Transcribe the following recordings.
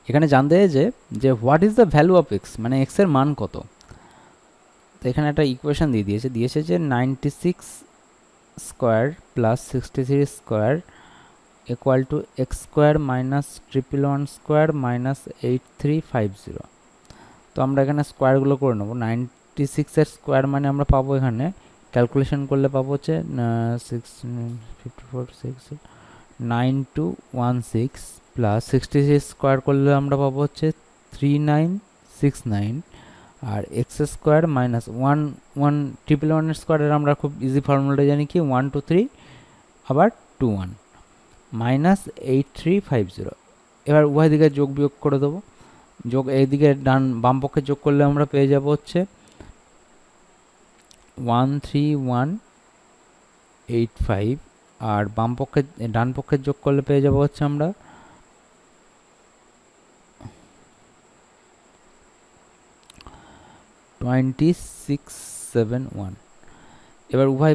এখানে জানতে যে what is the value of x, মানে এক্সের মান কত। তো এখানে একটা ইকুয়েশন দিয়েছে যে 96 square plus 63 square equal to x square minus 111 square minus 8350। তো আমরা এখানে স্কোয়ারগুলো করে নেবো। 96-এর স্কোয়ার মানে আমরা পাবো এখানে ক্যালকুলেশন করলে পাবো হচ্ছে 9216 প্লাস 66 স্কোয়ার করলে আমরা পাবো হচ্ছে 3969, আর এক্স স্কোয়ার মাইনাস 111 স্কোয়ারের আমরা খুব ইজি ফর্মুলাটা জানি কি 123 আবার 21 মাইনাস 8350। এবার উভয় দিকে যোগ বিয়োগ করে দেবো। যোগ এইদিকে বাম পক্ষে যোগ করলে আমরা পেয়ে যাব হচ্ছে 13185, আর ডান পক্ষে যোগ করলে পেয়ে যাব হচ্ছে আমরা 2671। এবার উভয়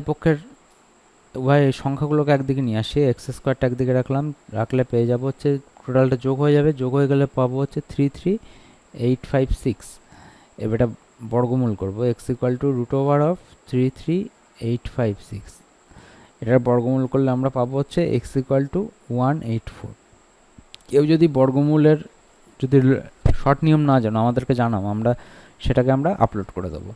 সংখ্যাগুলোকে একদিকে নিয়ে আসি, এক্স স্কোয়ারটা একদিকে রাখলে পেয়ে যাব হচ্ছে টোটালটা যোগ হয়ে যাবে, যোগ হয়ে গেলে পাবো হচ্ছে 33856। এবার এটা বর্গমূল করবো, x equal to root over of 33856। এটার বর্গমূল করলে আমরা পাবো হচ্ছে এক্স ইকুয়াল টু 184। কেউ যদি বর্গমূলের যদি শর্ট নিয়ম না জানো আমাদেরকে জানাও, সেটাকে আমরা আপলোড করে দেবো।